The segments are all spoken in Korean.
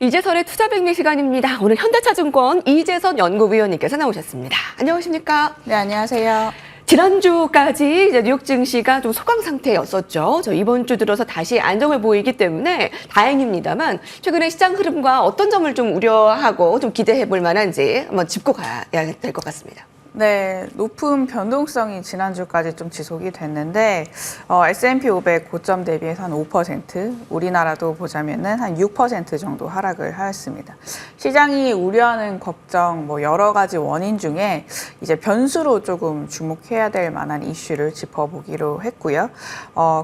이재선의 투자백미 시간입니다. 오늘 현대차증권 이재선 연구위원님께서 나오셨습니다. 안녕하십니까? 네, 안녕하세요. 지난주까지 이제 뉴욕 증시가 좀 소강 상태였었죠. 이번 주 들어서 다시 안정을 보이기 때문에 다행입니다만 최근에 시장 흐름과 어떤 점을 좀 우려하고 좀 기대해 볼 만한지 한번 짚고 가야 될 것 같습니다. 네, 높은 변동성이 지난주까지 좀 지속이 됐는데 S&P 500 고점 대비해서 한 5%, 우리나라도 보자면은 한 6% 정도 하락을 하였습니다. 시장이 우려하는 걱정, 여러 가지 원인 중에 이제 변수로 조금 주목해야 될 만한 이슈를 짚어보기로 했고요.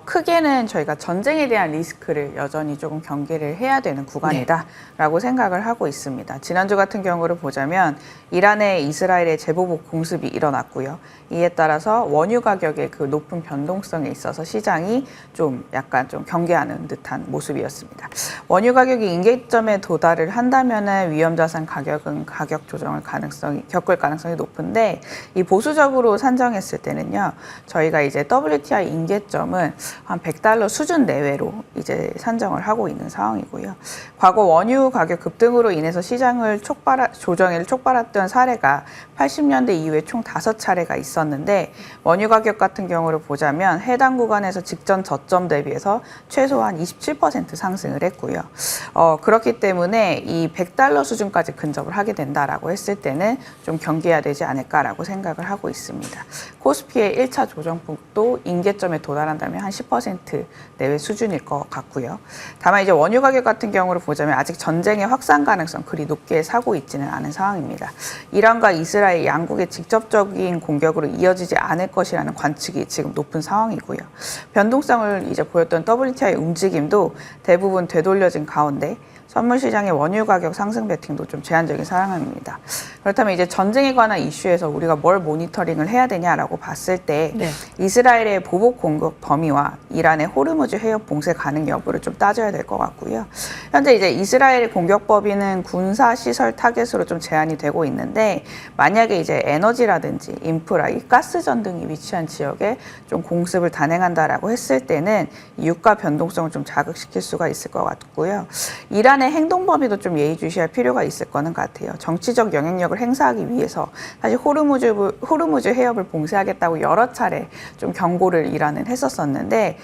크게는 저희가 전쟁에 대한 리스크를 여전히 조금 경계를 해야 되는 구간이다라고 생각을 하고 있습니다. 지난주 같은 경우를 보자면 이란의 이스라엘의 재보복 공습이 일어났고요. 이에 따라서 원유 가격의 그 높은 변동성에 있어서 시장이 좀 약간 좀 경계하는 듯한 모습이었습니다. 원유 가격이 임계점에 도달을 한다면은 위험자산 가격은 가격 조정을 겪을 가능성이 높은데 이 보수적으로 산정했을 때는요. 저희가 이제 WTI 임계점은 한 $100 수준 내외로 이제 산정을 하고 있는 상황이고요. 과거 원유 가격 급등으로 인해서 시장을 조정을 촉발했던 사례가 80년대 이후에 총 5차례가 있었는데 원유 가격 같은 경우를 보자면 해당 구간에서 직전 저점 대비해서 최소한 27% 상승을 했고요. 그렇기 때문에 이 $100 수준까지 근접을 하게 된다라고 했을 때는 좀 경계해야 되지 않을까라고 생각을 하고 있습니다. 코스피의 1차 조정폭도 임계점에 도달한다면 한 10% 내외 수준일 것 같고요. 다만 이제 원유 가격 같은 경우를 보자면 아직 전쟁의 확산 가능성 그리 높게 사고 있지는 않은 상황입니다. 이란과 이스라엘 양국의 직접적인 공격으로 이어지지 않을 것이라는 관측이 지금 높은 상황이고요. 변동성을 이제 보였던 WTI 움직임도 대부분 되돌려진 가운데 선물 시장의 원유 가격 상승 베팅도 좀 제한적인 상황입니다. 그렇다면 이제 전쟁에 관한 이슈에서 우리가 뭘 모니터링을 해야 되냐라고 봤을 때 이스라엘의 보복 공격 범위와 이란의 호르무즈 해협 봉쇄 가능 여부를 좀 따져야 될 것 같고요. 현재 이제 이스라엘의 공격 범위는 군사 시설 타겟으로 좀 제한이 되고 있는데 만약에 이제 에너지라든지 인프라, 이 가스전 등이 위치한 지역에 좀 공습을 단행한다라고 했을 때는 유가 변동성을 좀 자극시킬 수가 있을 것 같고요. 이란의 행동 범위도 좀 예의주시할 필요가 있을 거는 같아요. 정치적 영향력을 행사하기 위해서 사실 호르무즈 해협을 봉쇄하겠다고 여러 차례 좀 경고를 이란은 했었었는데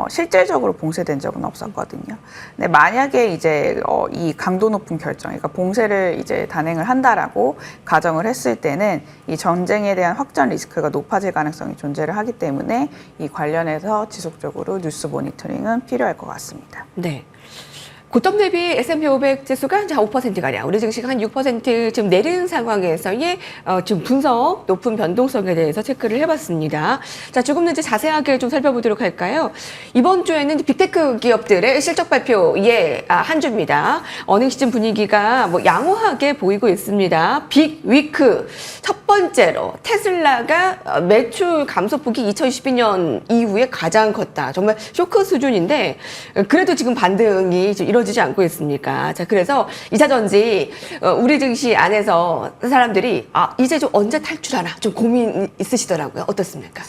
실질적으로 봉쇄된 적은 없었거든요. 근데 만약에 이제 이 강도 높은 결정, 그러니까 봉쇄를 이제 단행을 한다라고 가정을 했을 때는 이 전쟁에 대한 확전 리스크가 높아질 가능성이 존재를 하기 때문에 이 관련해서 지속적으로 뉴스 모니터링은 필요할 것 같습니다. 네. 고점 대비 S&P 500 지수가 이제 5%가량, 우리 증시가 한 6% 지금 내리는 상황에서의 지금 분석, 높은 변동성에 대해서 체크를 해봤습니다. 자, 조금 더 이제 자세하게 좀 살펴보도록 할까요? 이번 주에는 빅테크 기업들의 실적 발표의 한 주입니다. 어닝 시즌 분위기가 양호하게 보이고 있습니다. 빅 위크 첫 번째로 테슬라가 매출 감소폭이 2022년 이후에 가장 컸다. 정말 쇼크 수준인데 그래도 지금 반등이 좀 이루어지지 않고 있습니까? 자, 그래서 2차 전지 우리 증시 안에서 사람들이 이제 좀 언제 탈출하나 좀 고민 있으시더라고요. 어떻습니까?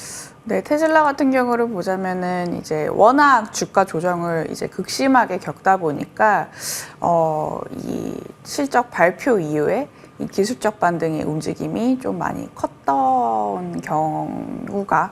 네, 테슬라 같은 경우를 보자면은 이제 워낙 주가 조정을 이제 극심하게 겪다 보니까 이 실적 발표 이후에 이 기술적 반등의 움직임이 좀 많이 컸던 경우가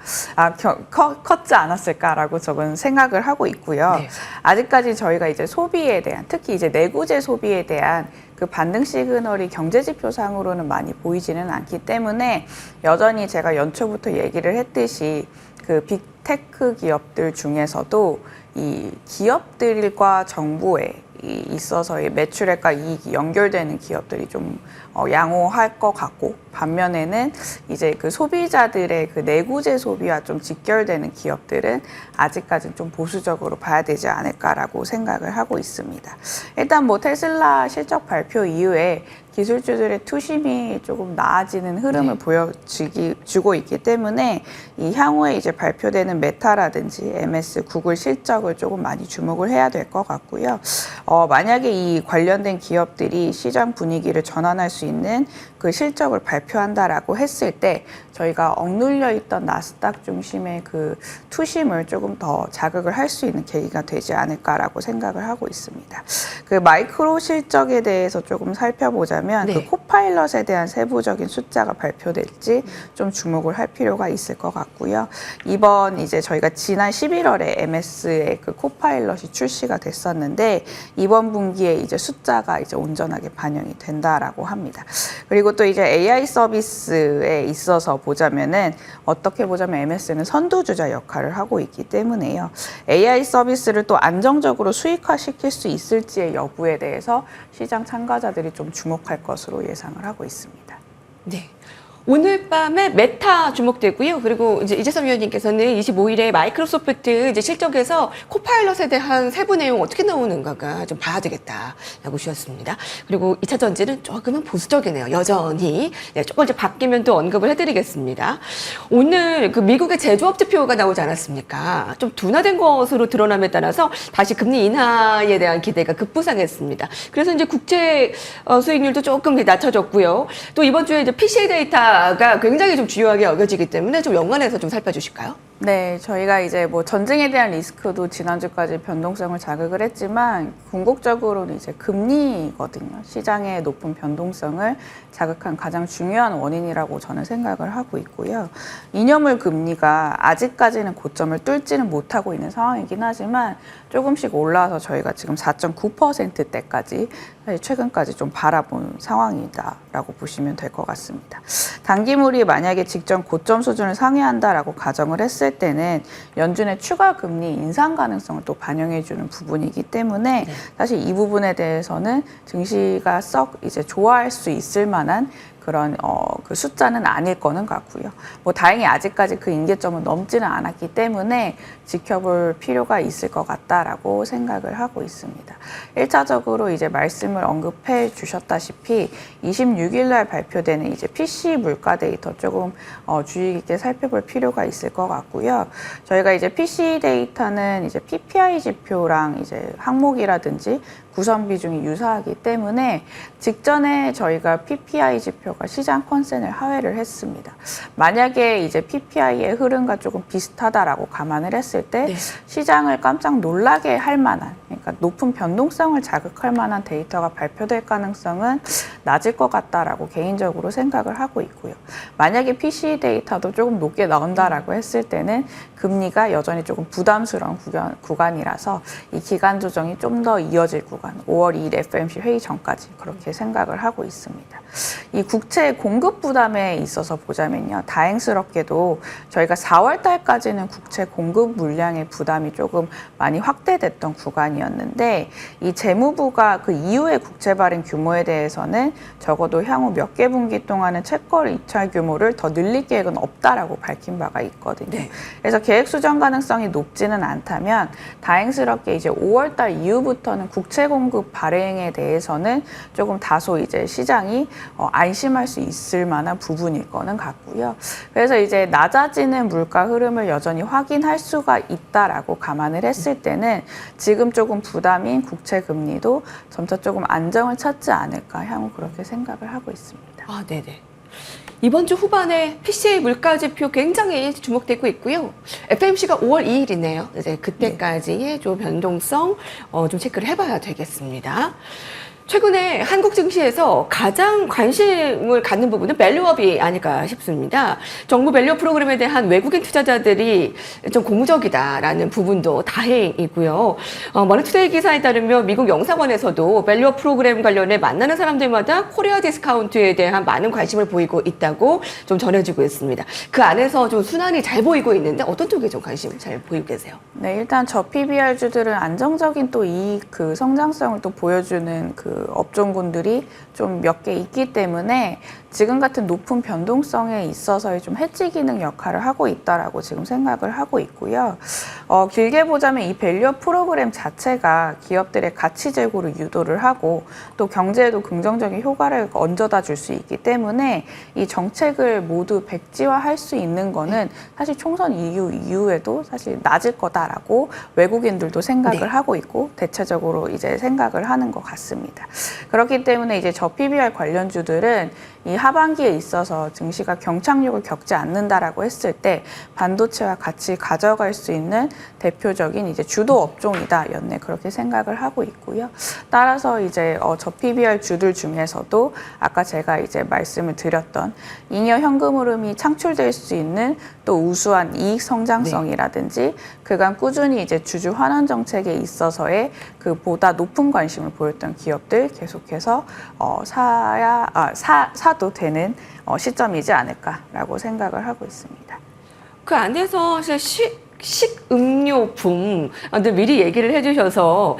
컸지 않았을까라고 저는 생각을 하고 있고요. 네. 아직까지 저희가 이제 소비에 대한, 특히 이제 내구재 소비에 대한 그 반등 시그널이 경제지표상으로는 많이 보이지는 않기 때문에 여전히 제가 연초부터 얘기를 했듯이 그 빅테크 기업들 중에서도 이 기업들과 정부에 있어서의 매출액과 이익이 연결되는 기업들이 좀 양호할 것 같고, 반면에는 이제 그 소비자들의 그 내구재 소비와 좀 직결되는 기업들은 아직까지는 좀 보수적으로 봐야 되지 않을까라고 생각을 하고 있습니다. 일단 테슬라 실적 발표 이후에 기술주들의 투심이 조금 나아지는 흐름을 보여주고 있기 때문에 이 향후에 이제 발표되는 메타라든지 MS, 구글 실적을 조금 많이 주목을 해야 될 것 같고요. 만약에 이 관련된 기업들이 시장 분위기를 전환할 수 있는 그 실적을 발표한다라고 했을 때 저희가 억눌려 있던 나스닥 중심의 그 투심을 조금 더 자극을 할 수 있는 계기가 되지 않을까라고 생각을 하고 있습니다. 그 마이크로 실적에 대해서 조금 살펴보자면 네. 그 코파일럿에 대한 세부적인 숫자가 발표될지 좀 주목을 할 필요가 있을 것 같고요. 이번 이제 저희가 지난 11월에 MS의 그 코파일럿이 출시가 됐었는데 이번 분기에 이제 숫자가 이제 온전하게 반영이 된다라고 합니다. 그리고 또 이제 AI 서비스에 있어서 보자면은 어떻게 보자면 MS는 선두주자 역할을 하고 있기 때문에요. AI 서비스를 또 안정적으로 수익화시킬 수 있을지의 여부에 대해서 시장 참가자들이 좀 주목할 것으로 예상을 하고 있습니다. 네. 오늘 밤에 메타 주목되고요. 그리고 이제 이재섭 위원님께서는 25일에 마이크로소프트 이제 실적에서 코파일럿에 대한 세부 내용 어떻게 나오는가가 좀 봐야 되겠다라고 주셨습니다. 그리고 2차 전지는 조금은 보수적이네요. 여전히. 네, 조금 이제 바뀌면 또 언급을 해드리겠습니다. 오늘 그 미국의 제조업 지표가 나오지 않았습니까? 좀 둔화된 것으로 드러남에 따라서 다시 금리 인하에 대한 기대가 급부상했습니다. 그래서 이제 국채 수익률도 조금 낮춰졌고요. 또 이번 주에 이제 PCA 데이터가 굉장히 좀 중요하게 여겨지기 때문에 좀 연관해서 좀 살펴주실까요? 네, 저희가 이제 뭐 전쟁에 대한 리스크도 지난주까지 변동성을 자극을 했지만 궁극적으로는 이제 금리거든요. 시장의 높은 변동성을 자극한 가장 중요한 원인이라고 저는 생각을 하고 있고요. 이념물 금리가 아직까지는 고점을 뚫지는 못하고 있는 상황이긴 하지만 조금씩 올라와서 저희가 지금 4.9%대까지 사실 최근까지 좀 바라본 상황이다라고 보시면 될 것 같습니다. 단기물이 만약에 직전 고점 수준을 상회한다라고 가정을 했을 때는 연준의 추가 금리 인상 가능성을 또 반영해주는 부분이기 때문에 사실 이 부분에 대해서는 증시가 썩 이제 좋아할 수 있을 만한 그런 그 숫자는 아닐 거는 같고요. 뭐 다행히 아직까지 그 임계점은 넘지는 않았기 때문에 지켜볼 필요가 있을 것 같다라고 생각을 하고 있습니다. 1차적으로 이제 말씀을 언급해 주셨다시피 26일 날 발표되는 이제 PC 물가 데이터 조금 주의 깊게 살펴볼 필요가 있을 것 같고요. 저희가 이제 PC 데이터는 이제 PPI 지표랑 이제 항목이라든지 구성 비중이 유사하기 때문에 직전에 저희가 PPI 지표가 시장 컨센을 하회를 했습니다. 만약에 이제 PPI의 흐름과 조금 비슷하다라고 감안을 했을 때 네. 시장을 깜짝 놀라게 할 만한, 그러니까 높은 변동성을 자극할 만한 데이터가 발표될 가능성은 낮을 것 같다라고 개인적으로 생각을 하고 있고요. 만약에 PC 데이터도 조금 높게 나온다라고 했을 때는 금리가 여전히 조금 부담스러운 구간이라서 이 기간 조정이 좀 더 이어질 구간, 5월 2일 FOMC 회의 전까지 그렇게 생각을 하고 있습니다. 이 국채 공급 부담에 있어서 보자면요. 다행스럽게도 저희가 4월 달까지는 국채 공급 물량의 부담이 조금 많이 확대됐던 구간이었는데 이 재무부가 그 이후의 국채 발행 규모에 대해서는 적어도 향후 몇 개 분기 동안은 채권 입찰 규모를 더 늘릴 계획은 없다라고 밝힌 바가 있거든요. 네. 그래서 계획 수정 가능성이 높지는 않다면 다행스럽게 이제 5월 달 이후부터는 국채 공급 발행에 대해서는 조금 다소 이제 시장이 안심할 수 있을 만한 부분일 거는 같고요. 그래서 이제 낮아지는 물가 흐름을 여전히 확인할 수가 있다라고 감안을 했을 때는 지금 조금 부담인 국채 금리도 점차 조금 안정을 찾지 않을까 향후 그렇게 생각을 하고 있습니다. 아, 네네. 이번 주 후반에 PCA 물가 지표 굉장히 주목되고 있고요. FOMC가 5월 2일이네요. 이제 그때까지의 좀 변동성 좀 체크를 해봐야 되겠습니다. 최근에 한국 증시에서 가장 관심을 갖는 부분은 밸류업이 아닐까 싶습니다. 정부 밸류업 프로그램에 대한 외국인 투자자들이 좀 고무적이다라는 부분도 다행이고요. 머니투데이 기사에 따르면 미국 영사관에서도 밸류업 프로그램 관련해 만나는 사람들마다 코리아 디스카운트에 대한 많은 관심을 보이고 있다고 좀 전해지고 있습니다. 그 안에서 좀 순환이 잘 보이고 있는데 어떤 쪽에 좀 관심 잘 보이고 계세요? 네, 일단 저 PBR주들은 안정적인 또 이익 그 성장성을 또 보여주는 그 업종군들이 좀 몇 개 있기 때문에 지금 같은 높은 변동성에 있어서의 좀 해지 기능 역할을 하고 있다라고 지금 생각을 하고 있고요. 길게 보자면 이 밸류업 프로그램 자체가 기업들의 가치 제고를 유도를 하고 또 경제에도 긍정적인 효과를 얹어다 줄 수 있기 때문에 이 정책을 모두 백지화할 수 있는 거는 사실 총선 이후에도 사실 낮을 거다라고 외국인들도 생각을 네. 하고 있고 대체적으로 이제 생각을 하는 것 같습니다. 그렇기 때문에 이제 저 PBR 관련주들은 이 하반기에 있어서 증시가 경착륙을 겪지 않는다라고 했을 때 반도체와 같이 가져갈 수 있는 대표적인 이제 주도 업종이다 연내 그렇게 생각을 하고 있고요. 따라서 이제 저 PBR 주들 중에서도 아까 제가 이제 말씀을 드렸던 잉여 현금 흐름이 창출될 수 있는 또 우수한 이익 성장성이라든지 그간 꾸준히 이제 주주 환원 정책에 있어서의 그 보다 높은 관심을 보였던 기업들 계속해서 사도 되는 시점이지 않을까라고 생각을 하고 있습니다. 그 안에서 사실 식음료품들 미리 얘기를 해주셔서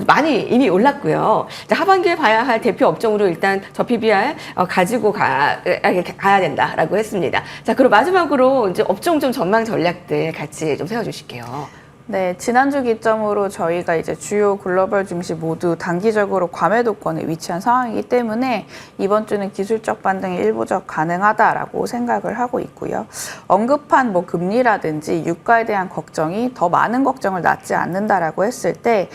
많이 이미 올랐고요. 하반기에 봐야 할 대표 업종으로 일단 저 PBR 가지고 가야 된다라고 했습니다. 자, 그럼 마지막으로 이제 업종 좀 전망 전략들 같이 좀 세워주실게요. 네, 지난주 기점으로 저희가 이제 주요 글로벌 증시 모두 단기적으로 과매도권에 위치한 상황이기 때문에 이번 주는 기술적 반등이 일부적 가능하다라고 생각을 하고 있고요. 언급한 뭐 금리라든지 유가에 대한 걱정이 더 많은 걱정을 낳지 않는다라고 했을 때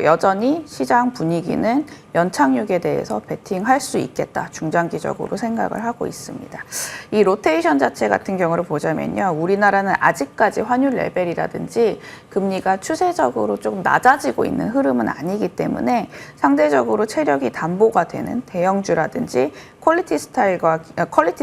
여전히 시장 분위기는 연착륙에 대해서 베팅할 수 있겠다 중장기적으로 생각을 하고 있습니다. 이 로테이션 자체 같은 경우를 보자면요, 우리나라는 아직까지 환율 레벨이라든지 금리가 추세적으로 조금 낮아지고 있는 흐름은 아니기 때문에 상대적으로 체력이 담보가 되는 대형주라든지 퀄리티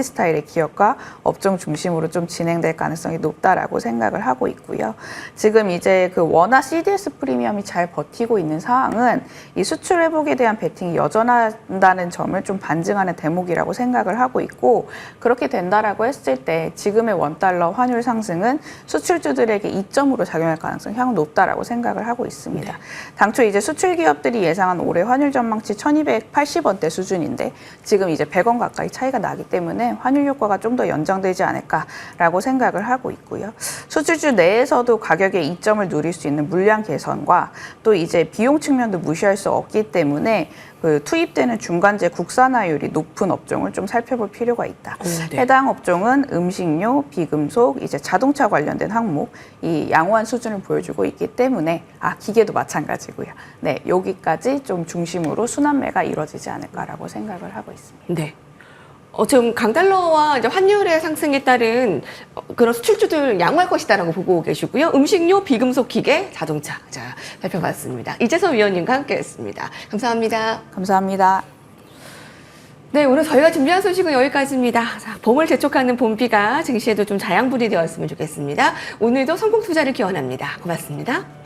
스타일의 기업과 업종 중심으로 좀 진행될 가능성이 높다라고 생각을 하고 있고요. 지금 이제 그 원화 CDS 프리미엄이 잘 버티고 있는 상황은 이 수출 회복에 대한 베팅이 여전하다는 점을 좀 반증하는 대목이라고 생각을 하고 있고, 그렇게 된다라고 했을 때 지금의 원달러 환율 상승은 수출주들에게 이점으로 작용할 가능성이 향후 높다라고 생각을 하고 있습니다. 네. 당초 이제 수출 기업들이 예상한 올해 환율 전망치 1280원대 수준인데 지금 이제 100원 가까이 차이가 나기 때문에 환율 효과가 좀 더 연장되지 않을까라고 생각을 하고 있고요. 수출주 내에서도 가격의 이점을 누릴 수 있는 물량 개선과 또 이제 비용 측면도 무시할 수 없기 때문에 그 투입되는 중간재 국산화율이 높은 업종을 좀 살펴볼 필요가 있다. 네. 해당 업종은 음식료, 비금속, 이제 자동차 관련된 항목, 이 양호한 수준을 보여주고 있기 때문에 기계도 마찬가지고요. 네, 여기까지 좀 중심으로 순환매가 이루어지지 않을까라고 생각을 하고 있습니다. 네. 지금 강달러와 이제 환율의 상승에 따른 그런 수출주들 양호할 것이다라고 보고 계시고요. 음식료, 비금속, 기계, 자동차 살펴봤습니다. 이재선 위원님과 함께했습니다. 감사합니다. 감사합니다. 네, 오늘 저희가 준비한 소식은 여기까지입니다. 자, 봄을 재촉하는 봄비가 증시에도 좀 자양분이 되었으면 좋겠습니다. 오늘도 성공 투자를 기원합니다. 고맙습니다.